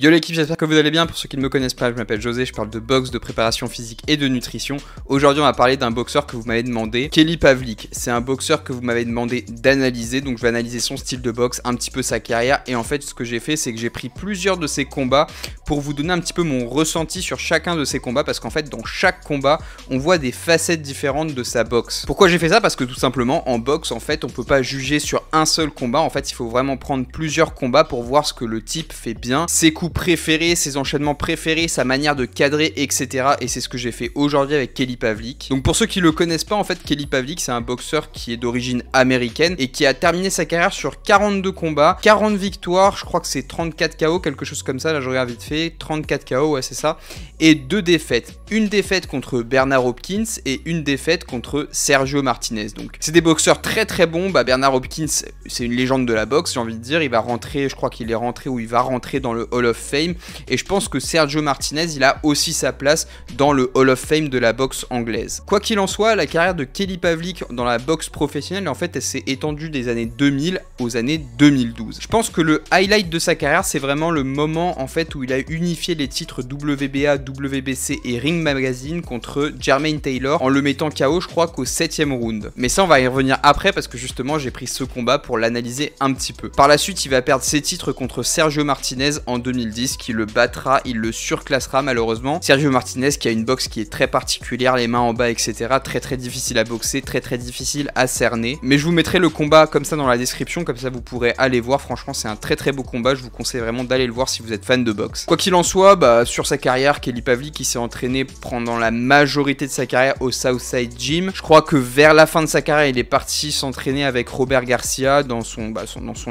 Yo l'équipe, j'espère que vous allez bien. Pour ceux qui ne me connaissent pas, je m'appelle José, je parle de boxe, de préparation physique et de nutrition. Aujourd'hui on va parler d'un boxeur que vous m'avez demandé, Kelly Pavlik. C'est un boxeur que vous m'avez demandé d'analyser, donc je vais analyser son style de boxe, un petit peu sa carrière. Et en fait ce que j'ai fait, c'est que j'ai pris plusieurs de ses combats pour vous donner un petit peu mon ressenti sur chacun de ses combats. Parce qu'en fait dans chaque combat, on voit des facettes différentes de sa boxe. Pourquoi j'ai fait ça? Parce que tout simplement en boxe, en fait on peut pas juger sur un seul combat. En fait il faut vraiment prendre plusieurs combats pour voir ce que le type fait bien, ses coups préférés, ses enchaînements préférés, sa manière de cadrer, etc. Et c'est ce que j'ai fait aujourd'hui avec Kelly Pavlik. Donc pour ceux qui le connaissent pas, en fait Kelly Pavlik c'est un boxeur qui est d'origine américaine et qui a terminé sa carrière sur 42 combats, 40 victoires, je crois que c'est 34 KO, quelque chose comme ça, là je regarde vite fait, 34 KO, ouais c'est ça, et 2 défaites. Une défaite contre Bernard Hopkins et une défaite contre Sergio Martinez. Donc c'est des boxeurs très très bons. Bernard Hopkins c'est une légende de la boxe, j'ai envie de dire, il va rentrer, je crois qu'il est rentré ou il va rentrer dans le Hall of Fame, et je pense que Sergio Martinez il a aussi sa place dans le Hall of Fame de la boxe anglaise. Quoi qu'il en soit, la carrière de Kelly Pavlik dans la boxe professionnelle, en fait elle s'est étendue des années 2000 aux années 2012. Je pense que le highlight de sa carrière c'est vraiment le moment en fait où il a unifié les titres WBA, WBC et Ring Magazine contre Jermaine Taylor en le mettant KO je crois qu'au 7ème round. Mais ça on va y revenir après parce que justement j'ai pris ce combat pour l'analyser un petit peu. Par la suite il va perdre ses titres contre Sergio Martinez en 2010 qui le battra, il le surclassera malheureusement. Sergio Martinez qui a une boxe qui est très particulière, les mains en bas etc. Très difficile à boxer, très difficile à cerner. Mais je vous mettrai le combat comme ça dans la description, comme ça vous pourrez aller voir. Franchement c'est un très beau combat, je vous conseille vraiment d'aller le voir si vous êtes fan de boxe. Quoi qu'il en soit, sur sa carrière, Kelly Pavlik qui s'est entraîné pendant la majorité de sa carrière au Southside Gym. Je crois que vers la fin de sa carrière il est parti s'entraîner avec Robert Garcia dans son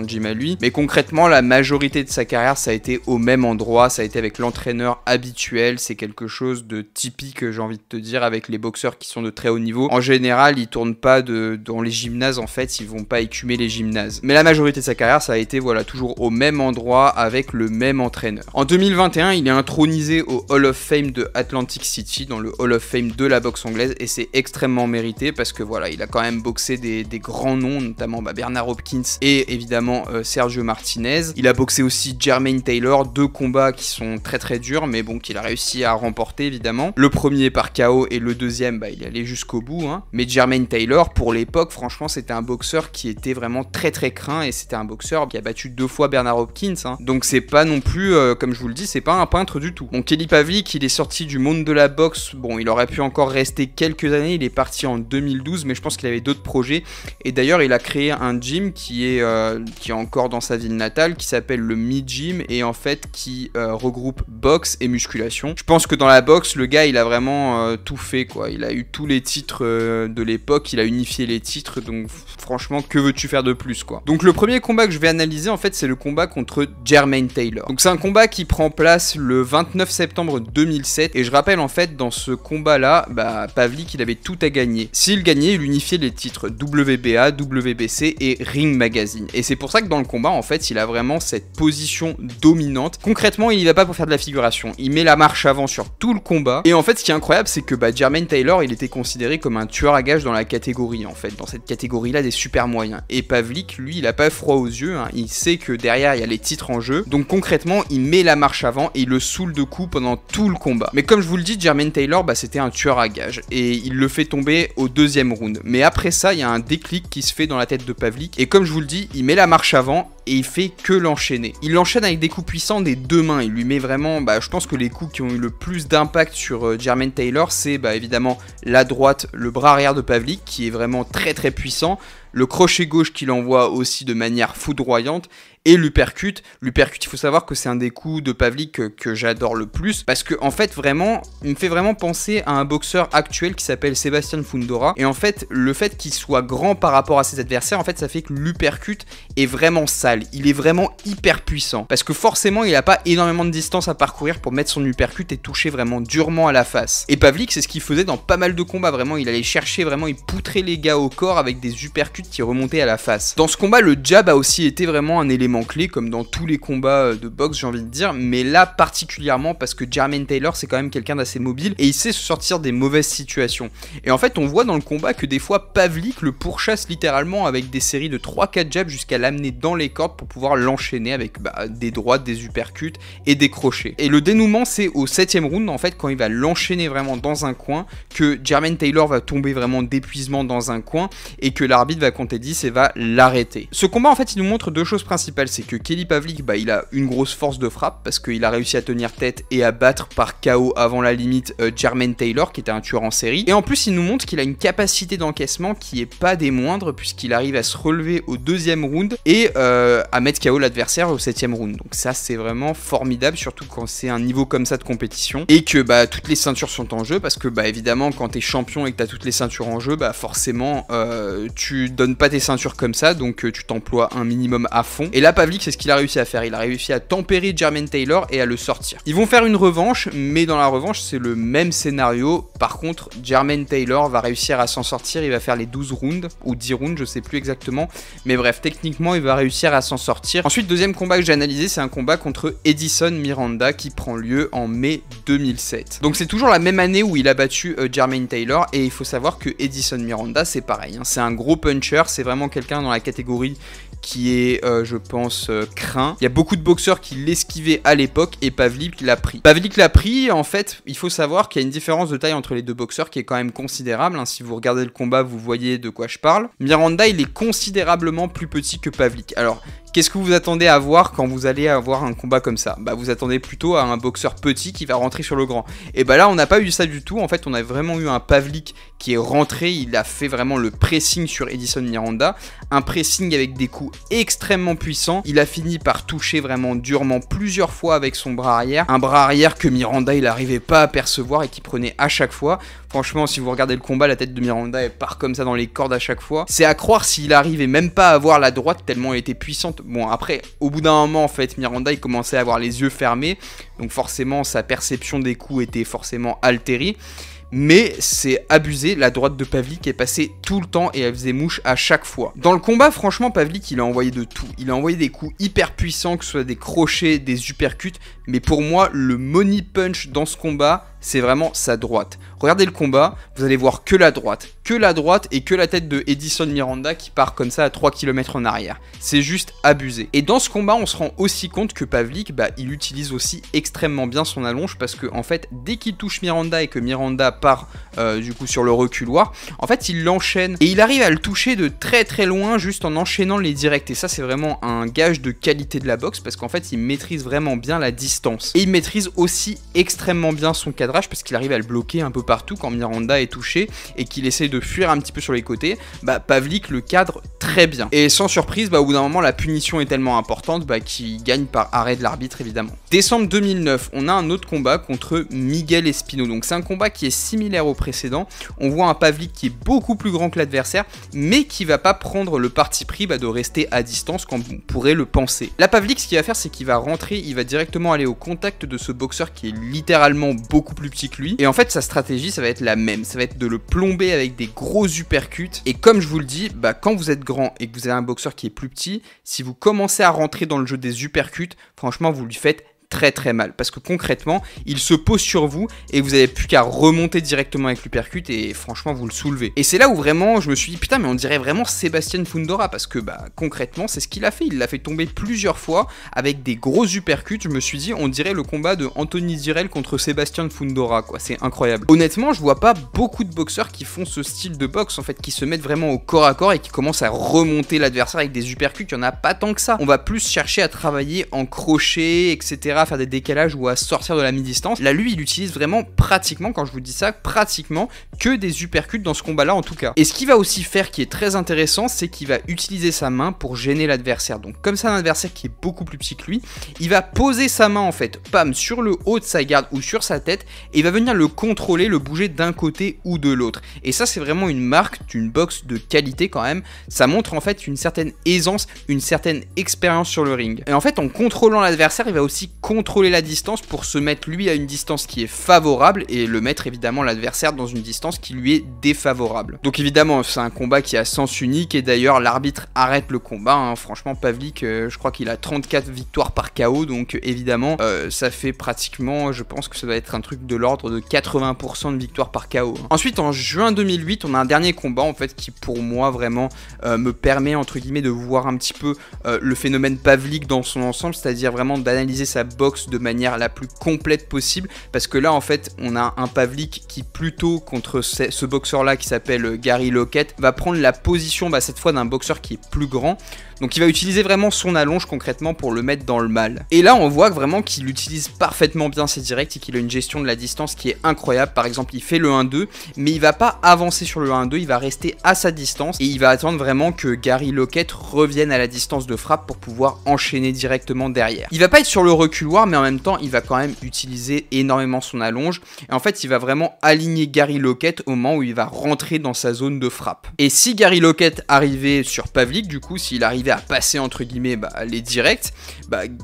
gym à lui. Mais concrètement la majorité de sa carrière ça a été au même endroit, ça a été avec l'entraîneur habituel. C'est quelque chose de typique, j'ai envie de te dire, avec les boxeurs qui sont de très haut niveau. En général ils tournent pas dans les gymnases, en fait ils vont pas écumer les gymnases. Mais la majorité de sa carrière ça a été voilà toujours au même endroit avec le même entraîneur. En 2021 il est intronisé au Hall of Fame de Atlantic City, dans le Hall of Fame de la boxe anglaise, et c'est extrêmement mérité parce que voilà il a quand même boxé des grands noms, notamment Bernard Hopkins et évidemment Sergio Martinez. Il a boxé aussi Jermaine Taylor, 2 combats qui sont très durs mais bon qu'il a réussi à remporter évidemment. Le premier par KO et le deuxième il est allé jusqu'au bout hein. Mais Jermaine Taylor pour l'époque franchement c'était un boxeur qui était vraiment très craint, et c'était un boxeur qui a battu 2 fois Bernard Hopkins hein. Donc c'est pas non plus comme je vous le dis, c'est pas un peintre du tout. Donc Kelly Pavlik il est sorti du monde de la boxe, bon il aurait pu encore rester quelques années, il est parti en 2012 mais je pense qu'il avait d'autres projets, et d'ailleurs il a créé un gym qui est encore dans sa ville natale, qui s'appelle le Me Gym, et en fait qui regroupe boxe et musculation. Je pense que dans la boxe le gars il a vraiment tout fait quoi, il a eu tous les titres de l'époque, il a unifié les titres, donc franchement que veux-tu faire de plus quoi. Donc le premier combat que je vais analyser en fait c'est le combat contre Jermaine Taylor. Donc c'est un combat qui prend place le 29 septembre 2007, et je rappelle en fait dans ce combat là Pavlik il avait tout à gagner. S'il gagnait il unifiait les titres WBA, WBC et Ring Magazine, et c'est pour ça que dans le combat en fait il a vraiment cette position dominante. Concrètement il y va pas pour faire de la figuration, il met la marche avant sur tout le combat, et en fait ce qui est incroyable c'est que Jermaine Taylor il était considéré comme un tueur à gages dans la catégorie en fait, dans cette catégorie là des super moyens, et Pavlik lui il a pas froid aux yeux hein. Il sait que derrière il y a les titres en jeu, donc concrètement il met la marche avant et il le saoule de coups pendant tout le combat. Mais comme je vous le dis, Jermaine Taylor c'était un tueur à gages, et il le fait tomber au 2ème round. Mais après ça il y a un déclic qui se fait dans la tête de Pavlik, et comme je vous le dis il met la marche avant et il fait que l'enchaîner. Il l'enchaîne avec des coups puissants des 2 mains, il lui met vraiment, je pense que les coups qui ont eu le plus d'impact sur Jermaine Taylor c'est évidemment la droite, le bras arrière de Pavlik qui est vraiment très puissant, le crochet gauche qu'il envoie aussi de manière foudroyante, et l'uppercut. L'uppercut, il faut savoir que c'est un des coups de Pavlik que j'adore le plus, parce que en fait vraiment, il me fait vraiment penser à un boxeur actuel qui s'appelle Sebastian Fundora, et en fait le fait qu'il soit grand par rapport à ses adversaires, en fait ça fait que l'uppercut est vraiment sale, il est vraiment hyper puissant, parce que forcément il a pas énormément de distance à parcourir pour mettre son uppercut et toucher vraiment durement à la face. Et Pavlik c'est ce qu'il faisait dans pas mal de combats, vraiment il allait chercher, vraiment il poutrait les gars au corps avec des uppercuts kick qui remontait à la face. Dans ce combat, le jab a aussi été vraiment un élément clé, comme dans tous les combats de boxe, j'ai envie de dire, mais là particulièrement parce que Jermaine Taylor c'est quand même quelqu'un d'assez mobile et il sait se sortir des mauvaises situations. Et en fait on voit dans le combat que des fois Pavlik le pourchasse littéralement avec des séries de 3-4 jabs jusqu'à l'amener dans les cordes pour pouvoir l'enchaîner avec des droites, des uppercuts et des crochets. Et le dénouement c'est au 7ème round en fait quand il va l'enchaîner vraiment dans un coin que Jermaine Taylor va tomber vraiment d'épuisement dans un coin et que l'arbitre va compter 10 et va l'arrêter. Ce combat en fait il nous montre deux choses principales, c'est que Kelly Pavlik il a une grosse force de frappe parce qu'il a réussi à tenir tête et à battre par KO avant la limite Jermaine Taylor qui était un tueur en série, et en plus il nous montre qu'il a une capacité d'encaissement qui est pas des moindres puisqu'il arrive à se relever au 2ème round et à mettre KO l'adversaire au 7ème round. Donc ça c'est vraiment formidable, surtout quand c'est un niveau comme ça de compétition et que toutes les ceintures sont en jeu, parce que évidemment quand t'es champion et que t'as toutes les ceintures en jeu, forcément tu donnes pas tes ceintures comme ça, donc tu t'emploies un minimum à fond. Et là Pavlik c'est ce qu'il a réussi à faire, il a réussi à tempérer Jermaine Taylor et à le sortir. Ils vont faire une revanche, mais dans la revanche c'est le même scénario. Par contre Jermaine Taylor va réussir à s'en sortir, il va faire les 12 rounds ou 10 rounds, je sais plus exactement, mais bref techniquement il va réussir à s'en sortir. Ensuite deuxième combat que j'ai analysé, c'est un combat contre Edison Miranda qui prend lieu en mai 2007. Donc c'est toujours la même année où il a battu Jermaine Taylor, et il faut savoir que Edison Miranda c'est pareil, c'est un gros puncher, c'est vraiment quelqu'un dans la catégorie qui est, je pense, craint. Il y a beaucoup de boxeurs qui l'esquivaient à l'époque et Pavlik l'a pris. Pavlik l'a pris, en fait, il faut savoir qu'il y a une différence de taille entre les deux boxeurs qui est quand même considérable. Si vous regardez le combat, vous voyez de quoi je parle. Miranda, il est considérablement plus petit que Pavlik. Alors, qu'est-ce que vous attendez à voir quand vous allez avoir un combat comme ça? Vous attendez plutôt à un boxeur petit qui va rentrer sur le grand. Et là, on n'a pas eu ça du tout. En fait, on a vraiment eu un Pavlik qui est rentré. Il a fait vraiment le pressing sur Edison Miranda. Un pressing avec des coups extrêmement puissants. Il a fini par toucher vraiment durement plusieurs fois avec son bras arrière. Un bras arrière que Miranda, il n'arrivait pas à percevoir et qui prenait à chaque fois. Franchement, si vous regardez le combat, la tête de Miranda, elle part comme ça dans les cordes à chaque fois. C'est à croire s'il arrivait même pas à avoir la droite tellement elle était puissante. Bon, après, au bout d'un moment, en fait, Miranda, il commençait à avoir les yeux fermés. Donc forcément, sa perception des coups était forcément altérée. Mais c'est abusé, la droite de Pavlik est passée tout le temps et elle faisait mouche à chaque fois. Dans le combat, franchement, Pavlik, il a envoyé de tout. Il a envoyé des coups hyper puissants, que ce soit des crochets, des uppercuts. Mais pour moi, le money punch dans ce combat, c'est vraiment sa droite. Regardez le combat, vous allez voir que la droite et que la tête de Edison Miranda qui part comme ça à 3 km en arrière. C'est juste abusé. Et dans ce combat, on se rend aussi compte que Pavlik, il utilise aussi extrêmement bien son allonge parce que en fait, dès qu'il touche Miranda et que Miranda part du coup sur le reculoir, en fait, il l'enchaîne et il arrive à le toucher de très très loin juste en enchaînant les directs. Et ça, c'est vraiment un gage de qualité de la boxe parce qu'en fait, il maîtrise vraiment bien la distance. Et il maîtrise aussi extrêmement bien son cadrage parce qu'il arrive à le bloquer un peu partout quand Miranda est touché et qu'il essaie de fuir un petit peu sur les côtés. Pavlik le cadre très bien. Et sans surprise, au bout d'un moment, la punition est tellement importante qu'il gagne par arrêt de l'arbitre évidemment. Décembre 2009, on a un autre combat contre Miguel Espino. Donc c'est un combat qui est similaire au précédent. On voit un Pavlik qui est beaucoup plus grand que l'adversaire, mais qui va pas prendre le parti pris de rester à distance comme on pourrait le penser. Là, Pavlik, ce qu'il va faire, c'est qu'il va rentrer, il va directement aller au contact de ce boxeur qui est littéralement beaucoup plus petit que lui. Et en fait, sa stratégie, ça va être la même. Ça va être de le plomber avec des gros uppercuts. Et comme je vous le dis, quand vous êtes grand et que vous avez un boxeur qui est plus petit, si vous commencez à rentrer dans le jeu des uppercuts, franchement, vous lui faites très très mal parce que concrètement il se pose sur vous et vous n'avez plus qu'à remonter directement avec l'uppercut et franchement vous le soulevez. Et c'est là où vraiment je me suis dit putain mais on dirait vraiment Sebastian Fundora parce que concrètement c'est ce qu'il a fait, il l'a fait tomber plusieurs fois avec des gros uppercuts. Je me suis dit on dirait le combat de Anthony Direl contre Sebastian Fundora quoi, c'est incroyable. Honnêtement je vois pas beaucoup de boxeurs qui font ce style de boxe en fait, qui se mettent vraiment au corps à corps et qui commencent à remonter l'adversaire avec des uppercuts. Il y en a pas tant que ça, on va plus chercher à travailler en crochet etc, à faire des décalages ou à sortir de la mi-distance. Là lui il utilise vraiment pratiquement, quand je vous dis ça, pratiquement que des uppercuts dans ce combat là en tout cas. Et ce qu'il va aussi faire qui est très intéressant, c'est qu'il va utiliser sa main pour gêner l'adversaire. Donc comme c'est un adversaire qui est beaucoup plus petit que lui, il va poser sa main en fait, pam, sur le haut de sa garde ou sur sa tête et il va venir le contrôler, le bouger d'un côté ou de l'autre. Et ça c'est vraiment une marque d'une boxe de qualité quand même. Ça montre en fait une certaine aisance, une certaine expérience sur le ring. Et en fait en contrôlant l'adversaire, il va aussi contrôler la distance pour se mettre lui à une distance qui est favorable et le mettre évidemment l'adversaire dans une distance qui lui est défavorable. Donc évidemment c'est un combat qui a sens unique et d'ailleurs l'arbitre arrête le combat, hein. Franchement Pavlik je crois qu'il a 34 victoires par KO, donc évidemment ça fait pratiquement, je pense que ça doit être un truc de l'ordre de 80% de victoires par KO, hein. Ensuite en juin 2008 on a un dernier combat en fait qui pour moi vraiment me permet entre guillemets de voir un petit peu le phénomène Pavlik dans son ensemble, c'est-à-dire vraiment d'analyser sa boxe de manière la plus complète possible, parce que là en fait on a un Pavlik qui plutôt contre ce boxeur là qui s'appelle Gary Lockett va prendre la position cette fois d'un boxeur qui est plus grand. Donc il va utiliser vraiment son allonge concrètement pour le mettre dans le mal. Et là on voit vraiment qu'il utilise parfaitement bien ses directs et qu'il a une gestion de la distance qui est incroyable. Par exemple il fait le 1-2 mais il va pas avancer sur le 1-2, il va rester à sa distance et il va attendre vraiment que Gary Lockett revienne à la distance de frappe pour pouvoir enchaîner directement derrière. Il va pas être sur le reculoir mais en même temps il va quand même utiliser énormément son allonge et en fait il va vraiment aligner Gary Lockett au moment où il va rentrer dans sa zone de frappe. Et si Gary Lockett arrivait sur Pavlik, du coup s'il arrivait à passer entre guillemets les directs,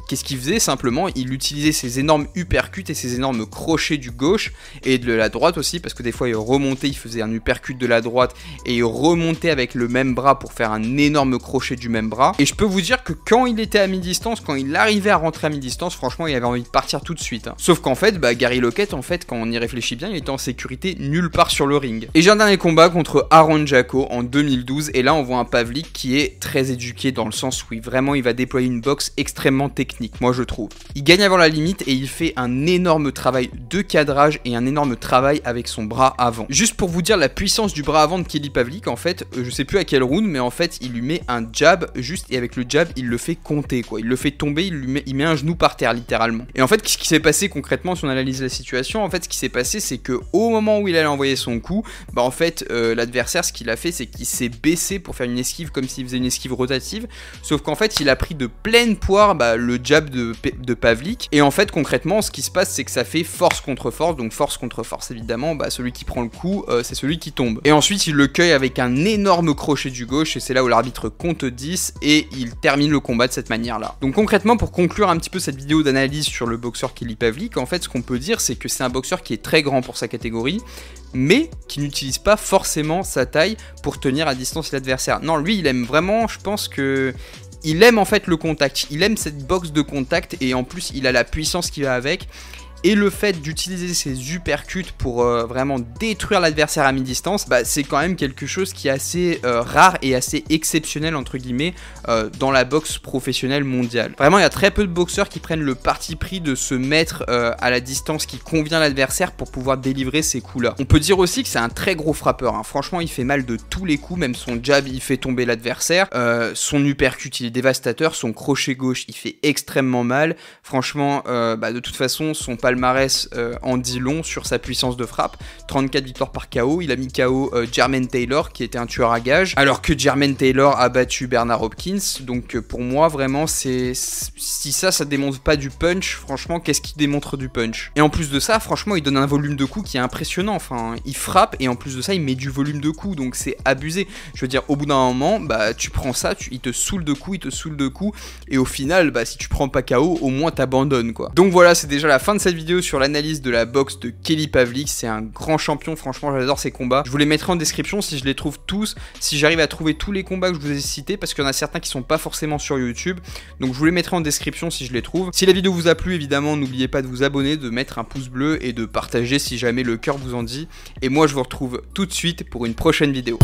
qu'est-ce qu'il faisait? Simplement il utilisait ses énormes uppercuts et ses énormes crochets du gauche et de la droite aussi, parce que des fois il remontait, il faisait un uppercut de la droite et il remontait avec le même bras pour faire un énorme crochet du même bras. Et je peux vous dire que quand il était à mi-distance, quand il arrivait à rentrer à mi-distance, franchement il avait envie de partir tout de suite, hein. Sauf qu'en fait Gary Lockett, en fait quand on y réfléchit bien, il était en sécurité nulle part sur le ring. Et j'ai un dernier combat contre Aaron Jacko en 2012 et là on voit un Pavlik qui est très éduqué dans le sens où vraiment il va déployer une boxe extrêmement technique, moi je trouve. Il gagne avant la limite et il fait un énorme travail de cadrage et un énorme travail avec son bras avant. Juste pour vous dire la puissance du bras avant de Kelly Pavlik, en fait, je sais plus à quel round, mais en fait il lui met un jab juste et avec le jab il le fait compter quoi, il le fait tomber, il met un genou par terre littéralement. Et en fait ce qui s'est passé concrètement si on analyse la situation, en fait ce qui s'est passé c'est que au moment où il allait envoyer son coup, en fait l'adversaire ce qu'il a fait c'est qu'il s'est baissé pour faire une esquive comme s'il faisait une esquive rotative. Sauf qu'en fait il a pris de pleine poire le jab de Pavlik et en fait concrètement ce qui se passe c'est que ça fait force contre force, donc force contre force évidemment, celui qui prend le coup c'est celui qui tombe. Et ensuite il le cueille avec un énorme crochet du gauche et c'est là où l'arbitre compte 10 et il termine le combat de cette manière là. Donc concrètement pour conclure un petit peu cette vidéo d'analyse sur le boxeur Kelly Pavlik, en fait ce qu'on peut dire c'est que c'est un boxeur qui est très grand pour sa catégorie mais qui n'utilise pas forcément sa taille pour tenir à distance l'adversaire. Non, lui il aime vraiment, je pense que il aime en fait le contact, il aime cette boxe de contact et en plus il a la puissance qui va avec. Et le fait d'utiliser ses uppercuts pour vraiment détruire l'adversaire à mi-distance, c'est quand même quelque chose qui est assez rare et assez exceptionnel entre guillemets dans la boxe professionnelle mondiale. Vraiment il y a très peu de boxeurs qui prennent le parti pris de se mettre à la distance qui convient à l'adversaire pour pouvoir délivrer ces coups là. On peut dire aussi que c'est un très gros frappeur, hein. Franchement il fait mal de tous les coups, même son jab il fait tomber l'adversaire, son uppercut il est dévastateur, son crochet gauche il fait extrêmement mal. Franchement de toute façon son palmarès en dit long sur sa puissance de frappe. 34 victoires par KO, il a mis KO Jermaine Taylor qui était un tueur à gages, alors que Jermaine Taylor a battu Bernard Hopkins. Donc pour moi vraiment si ça démontre pas du punch, franchement qu'est-ce qui démontre du punch? Et en plus de ça franchement il donne un volume de coups qui est impressionnant, enfin il frappe et en plus de ça il met du volume de coups, donc c'est abusé. Je veux dire au bout d'un moment tu prends ça, il te saoule de coups, et au final si tu prends pas KO au moins t'abandonnes quoi. Donc voilà, c'est déjà la fin de cette vidéo sur l'analyse de la boxe de Kelly Pavlik. C'est un grand champion, franchement j'adore ses combats. Je vous les mettrai en description si je les trouve tous, si j'arrive à trouver tous les combats que je vous ai cités, parce qu'il y en a certains qui sont pas forcément sur YouTube, donc je vous les mettrai en description si je les trouve. Si la vidéo vous a plu évidemment n'oubliez pas de vous abonner, de mettre un pouce bleu et de partager si jamais le cœur vous en dit, et moi je vous retrouve tout de suite pour une prochaine vidéo.